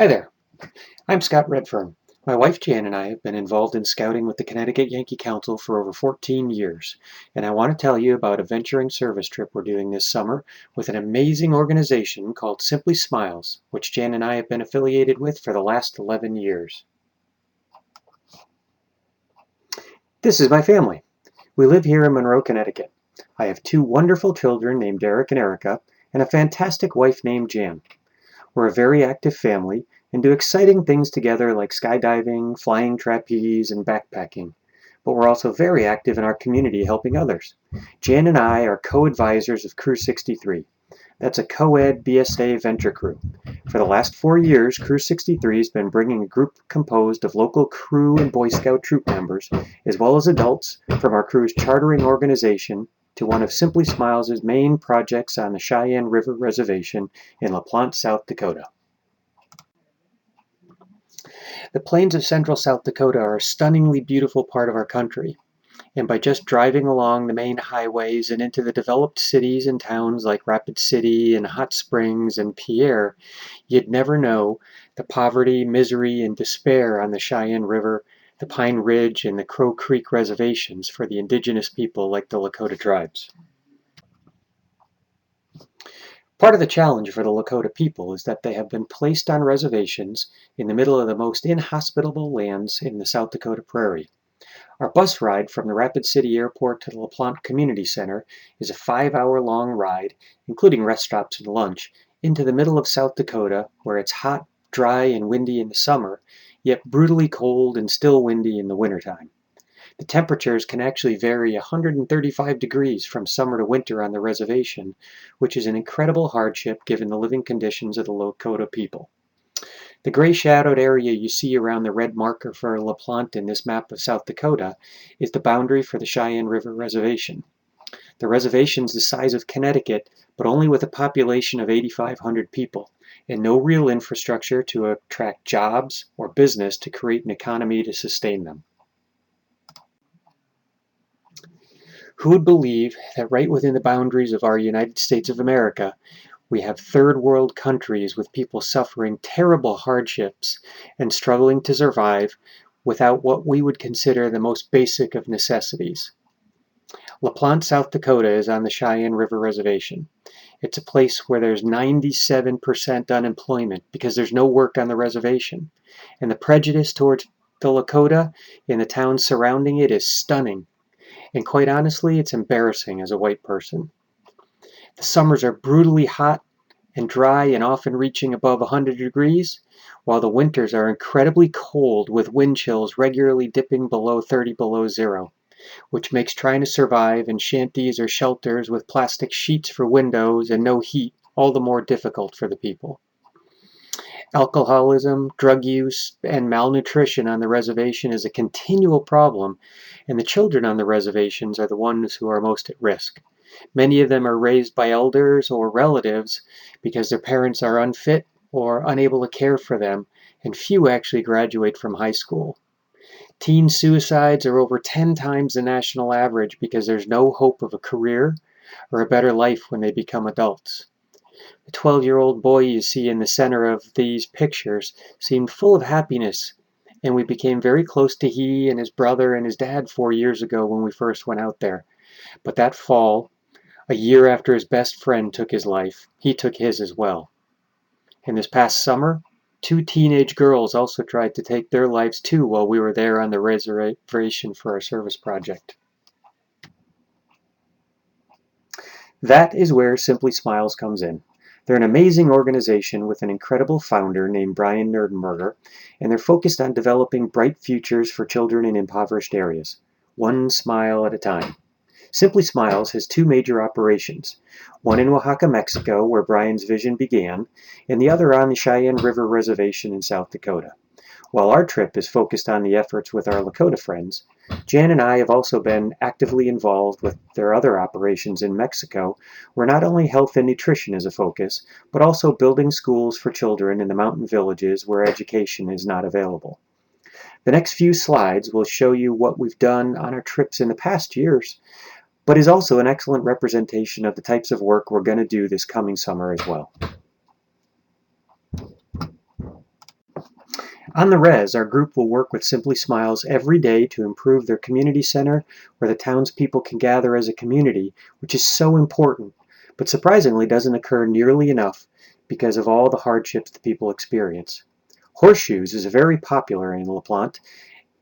Hi there, I'm Scott Redfern. My wife Jan and I have been involved in scouting with the Connecticut Yankee Council for over 14 years, and I want to tell you about a venturing service trip we're doing this summer with an amazing organization called Simply Smiles, which Jan and I have been affiliated with for the last 11 years. This is my family. We live here in Monroe, Connecticut. I have two wonderful children named Derek and Erica, and a fantastic wife named Jan. We're a very active family and do exciting things together like skydiving, flying trapeze, and backpacking. But we're also very active in our community helping others. Jan and I are co-advisors of Crew 63. That's a co-ed BSA venture crew. For the last 4 years, Crew 63 has been bringing a group composed of local Crew and Boy Scout troop members, as well as adults from our crew's chartering organization, to one of Simply Smiles' main projects on the Cheyenne River Reservation in LaPlante, South Dakota. The plains of central South Dakota are a stunningly beautiful part of our country, and by just driving along the main highways and into the developed cities and towns like Rapid City and Hot Springs and Pierre, you'd never know the poverty, misery, and despair on the Cheyenne River, the Pine Ridge, and the Crow Creek reservations for the indigenous people like the Lakota tribes. Part of the challenge for the Lakota people is that they have been placed on reservations in the middle of the most inhospitable lands in the South Dakota prairie. Our bus ride from the Rapid City Airport to the LaPlante Community Center is a 5-hour-long ride, including rest stops and lunch, into the middle of South Dakota, where it's hot, dry, and windy in the summer, yet brutally cold and still windy in the wintertime. The temperatures can actually vary 135 degrees from summer to winter on the reservation, which is an incredible hardship given the living conditions of the Lakota people. The gray shadowed area you see around the red marker for LaPlante in this map of South Dakota is the boundary for the Cheyenne River Reservation. The reservation's the size of Connecticut, but only with a population of 8,500 people, and no real infrastructure to attract jobs or business to create an economy to sustain them. Who would believe that right within the boundaries of our United States of America, we have third world countries with people suffering terrible hardships and struggling to survive without what we would consider the most basic of necessities. LaPlante, South Dakota is on the Cheyenne River Reservation. It's a place where there's 97% unemployment because there's no work on the reservation. And the prejudice towards the Lakota in the towns surrounding it is stunning. And quite honestly, it's embarrassing as a white person. The summers are brutally hot and dry and often reaching above 100 degrees, while the winters are incredibly cold with wind chills regularly dipping below 30 below zero, which makes trying to survive in shanties or shelters with plastic sheets for windows and no heat all the more difficult for the people. Alcoholism, drug use, and malnutrition on the reservation is a continual problem, and the children on the reservations are the ones who are most at risk. Many of them are raised by elders or relatives because their parents are unfit or unable to care for them, and few actually graduate from high school. Teen suicides are over 10 times the national average because there's no hope of a career or a better life when they become adults. The 12-year-old boy you see in the center of these pictures seemed full of happiness, and we became very close to he and his brother and his dad 4 years ago when we first went out there. But that fall, a year after his best friend took his life, he took his as well. And this past summer, 2 teenage girls also tried to take their lives too while we were there on the reservation for our service project. That is where Simply Smiles comes in. They're an amazing organization with an incredible founder named Brian Nerdenberger, and they're focused on developing bright futures for children in impoverished areas, one smile at a time. Simply Smiles has 2 major operations, one in Oaxaca, Mexico, where Brian's vision began, and the other on the Cheyenne River Reservation in South Dakota. While our trip is focused on the efforts with our Lakota friends, Jan and I have also been actively involved with their other operations in Mexico, where not only health and nutrition is a focus, but also building schools for children in the mountain villages where education is not available. The next few slides will show you what we've done on our trips in the past years, but is also an excellent representation of the types of work we're going to do this coming summer as well. On the res, our group will work with Simply Smiles every day to improve their community center where the townspeople can gather as a community, which is so important, but surprisingly doesn't occur nearly enough because of all the hardships the people experience. Horseshoes is very popular in LaPlante,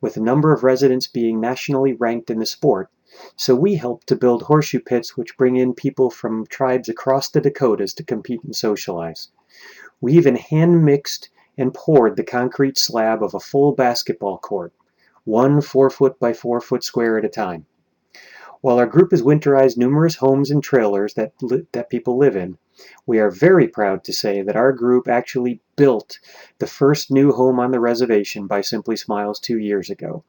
with a number of residents being nationally ranked in the sport, so we help to build horseshoe pits which bring in people from tribes across the Dakotas to compete and socialize. We even hand-mixed and poured the concrete slab of a full basketball court, one 4-foot by 4-foot square at a time. While our group has winterized numerous homes and trailers that people live in, we are very proud to say that our group actually built the first new home on the reservation by Simply Smiles 2 years ago.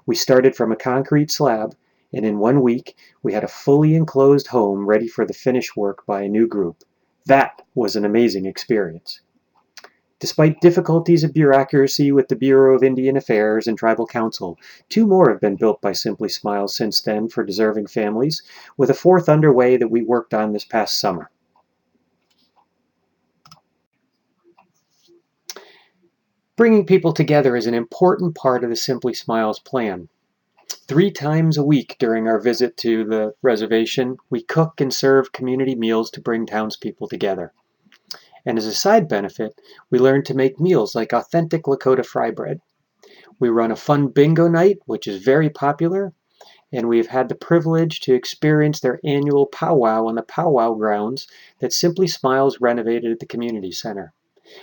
We started from a concrete slab, and in 1 week we had a fully enclosed home ready for the finish work by a new group. That was an amazing experience. Despite difficulties of bureaucracy with the Bureau of Indian Affairs and Tribal Council, 2 more have been built by Simply Smiles since then for deserving families, with a 4th underway that we worked on this past summer. Bringing people together is an important part of the Simply Smiles plan. 3 times a week during our visit to the reservation, we cook and serve community meals to bring townspeople together. And as a side benefit, we learned to make meals like authentic Lakota fry bread. We run a fun bingo night, which is very popular, and we've had the privilege to experience their annual powwow on the powwow grounds that Simply Smiles renovated at the community center.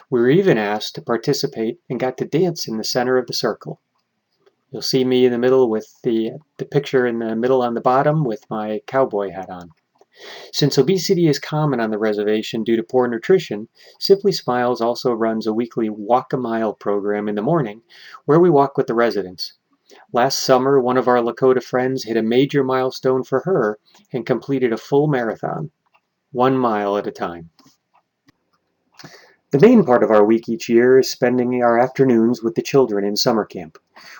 We were even asked to participate and got to dance in the center of the circle. You'll see me in the middle with the picture in the middle on the bottom with my cowboy hat on. Since obesity is common on the reservation due to poor nutrition, Simply Smiles also runs a weekly Walk a Mile program in the morning where we walk with the residents. Last summer, one of our Lakota friends hit a major milestone for her and completed a full marathon, 1 mile at a time. The main part of our week each year is spending our afternoons with the children in summer camp.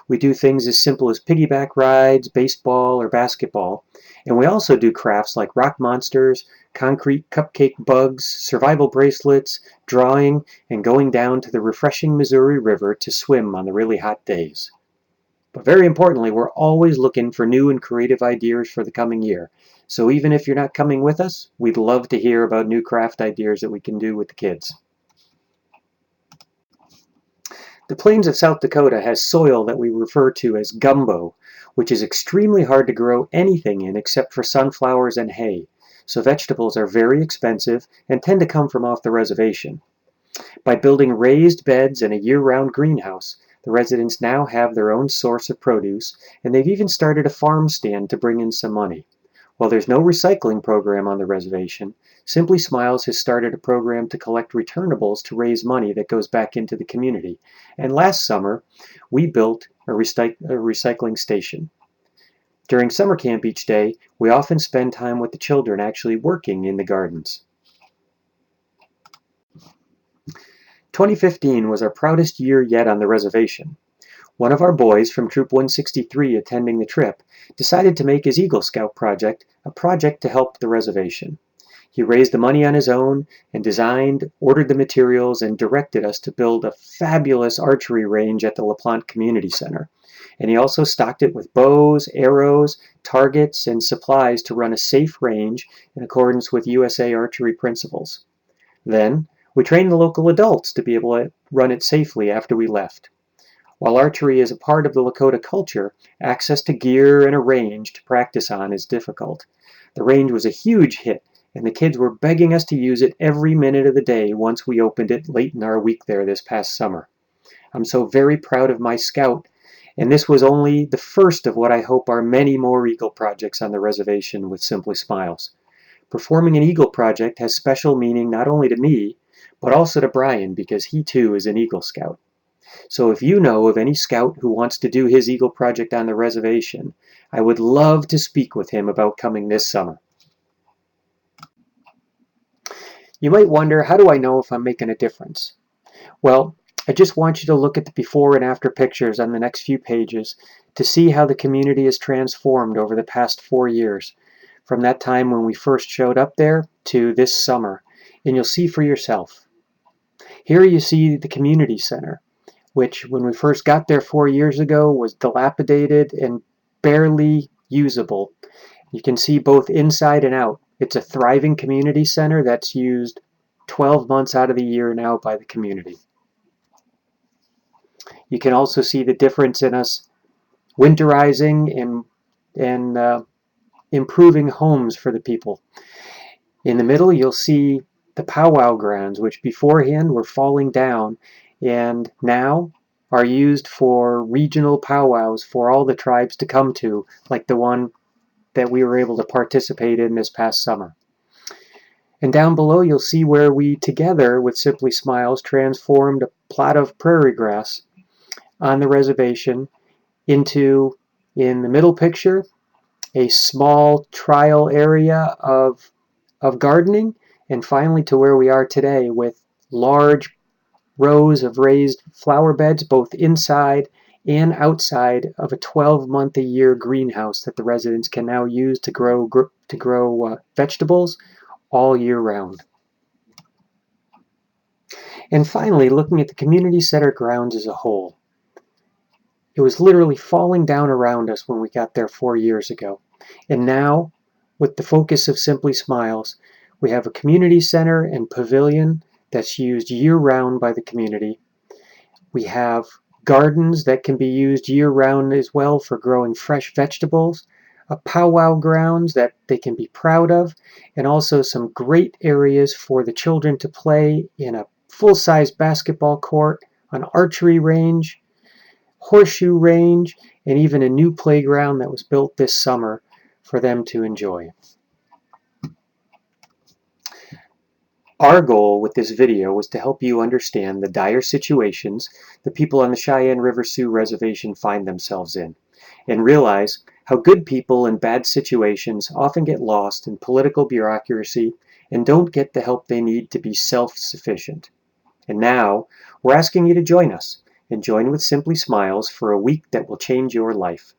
We do things as simple as piggyback rides, baseball, or basketball, and we also do crafts like rock monsters, concrete cupcake bugs, survival bracelets, drawing, and going down to the refreshing Missouri River to swim on the really hot days. But very importantly, we're always looking for new and creative ideas for the coming year. So even if you're not coming with us, we'd love to hear about new craft ideas that we can do with the kids. The plains of South Dakota has soil that we refer to as gumbo, which is extremely hard to grow anything in except for sunflowers and hay, so vegetables are very expensive and tend to come from off the reservation. By building raised beds and a year-round greenhouse, the residents now have their own source of produce, and they've even started a farm stand to bring in some money. While there's no recycling program on the reservation, Simply Smiles has started a program to collect returnables to raise money that goes back into the community. And last summer, we built a recycling station. During summer camp each day, we often spend time with the children actually working in the gardens. 2015 was our proudest year yet on the reservation. One of our boys from Troop 163 attending the trip decided to make his Eagle Scout project a project to help the reservation. He raised the money on his own and designed, ordered the materials, and directed us to build a fabulous archery range at the LaPlante Community Center. And he also stocked it with bows, arrows, targets, and supplies to run a safe range in accordance with USA Archery principles. Then, we trained the local adults to be able to run it safely after we left. While archery is a part of the Lakota culture, access to gear and a range to practice on is difficult. The range was a huge hit, and the kids were begging us to use it every minute of the day once we opened it late in our week there this past summer. I'm so very proud of my scout, and this was only the first of what I hope are many more Eagle projects on the reservation with Simply Smiles. Performing an Eagle project has special meaning not only to me, but also to Brian because he too is an Eagle Scout. So if you know of any scout who wants to do his Eagle project on the reservation, I would love to speak with him about coming this summer. You might wonder, how do I know if I'm making a difference? Well, I just want you to look at the before and after pictures on the next few pages to see how the community has transformed over the past 4 years, from that time when we first showed up there to this summer, and you'll see for yourself. Here you see the community center, which when we first got there 4 years ago was dilapidated and barely usable. You can see both inside and out. It's a thriving community center that's used 12 months out of the year now by the community. You can also see the difference in us winterizing and improving homes for the people. In the middle, you'll see the powwow grounds, which beforehand were falling down and now are used for regional powwows for all the tribes to come to, like the one that we were able to participate in this past summer. And down below, you'll see where we, together with Simply Smiles, transformed a plot of prairie grass on the reservation into, in the middle picture, a small trial area of gardening, and finally to where we are today with large rows of raised flower beds both inside and outside of a 12-month-a-year greenhouse that the residents can now use to grow vegetables all year round. And finally, looking at the community center grounds as a whole, it was literally falling down around us when we got there 4 years ago. And now, with the focus of Simply Smiles, we have a community center and pavilion that's used year-round by the community. We have gardens that can be used year-round as well for growing fresh vegetables, a powwow grounds that they can be proud of, and also some great areas for the children to play in a full-size basketball court, an archery range, horseshoe range, and even a new playground that was built this summer for them to enjoy. Our goal with this video was to help you understand the dire situations the people on the Cheyenne River Sioux Reservation find themselves in, and realize how good people in bad situations often get lost in political bureaucracy and don't get the help they need to be self-sufficient. And now, we're asking you to join us, and join with Simply Smiles for a week that will change your life.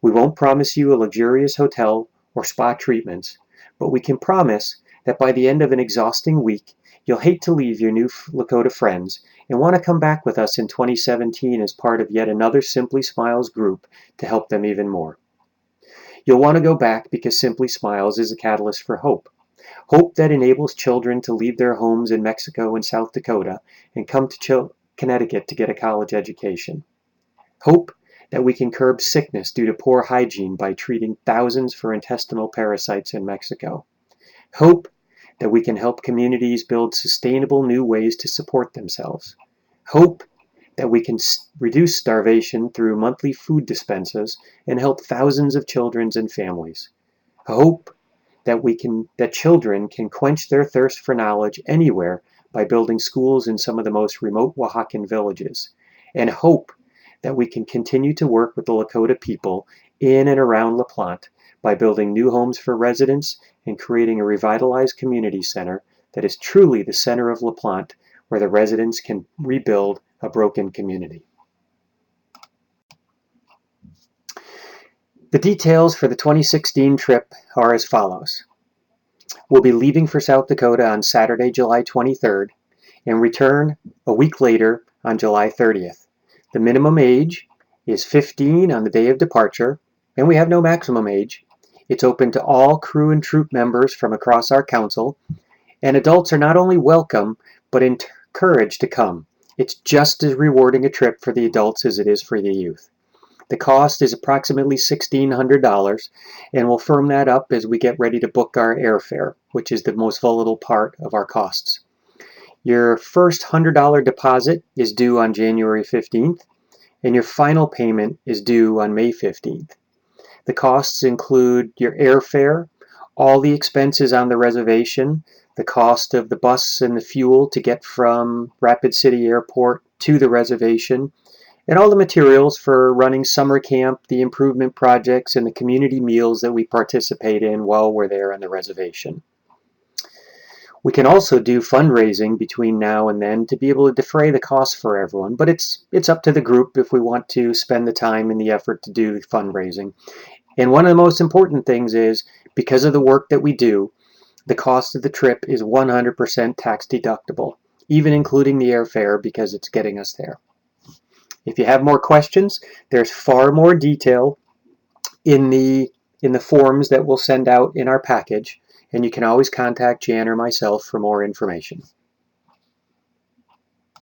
We won't promise you a luxurious hotel or spa treatments, but we can promise that by the end of an exhausting week, you'll hate to leave your new Lakota friends and want to come back with us in 2017 as part of yet another Simply Smiles group to help them even more. You'll want to go back because Simply Smiles is a catalyst for hope. Hope that enables children to leave their homes in Mexico and South Dakota and come to Connecticut to get a college education. Hope that we can curb sickness due to poor hygiene by treating thousands for intestinal parasites in Mexico. Hope that we can help communities build sustainable new ways to support themselves. Hope that we can reduce starvation through monthly food dispenses and help thousands of children and families. Hope that children can quench their thirst for knowledge anywhere by building schools in some of the most remote Oaxacan villages. And hope that we can continue to work with the Lakota people in and around La Plante by building new homes for residents and creating a revitalized community center that is truly the center of La Plante, where the residents can rebuild a broken community. The details for the 2016 trip are as follows. We'll be leaving for South Dakota on Saturday, July 23rd, and return a week later on July 30th. The minimum age is 15 on the day of departure, and we have no maximum age. It's open to all crew and troop members from across our council, and adults are not only welcome, but encouraged to come. It's just as rewarding a trip for the adults as it is for the youth. The cost is approximately $1,600, and we'll firm that up as we get ready to book our airfare, which is the most volatile part of our costs. Your first $100 deposit is due on January 15th, and your final payment is due on May 15th. The costs include your airfare, all the expenses on the reservation, the cost of the bus and the fuel to get from Rapid City Airport to the reservation, and all the materials for running summer camp, the improvement projects, and the community meals that we participate in while we're there on the reservation. We can also do fundraising between now and then to be able to defray the costs for everyone, but it's up to the group if we want to spend the time and the effort to do the fundraising. And one of the most important things is, because of the work that we do, the cost of the trip is 100% tax deductible, even including the airfare because it's getting us there. If you have more questions, there's far more detail in the forms that we'll send out in our package, and you can always contact Jan or myself for more information.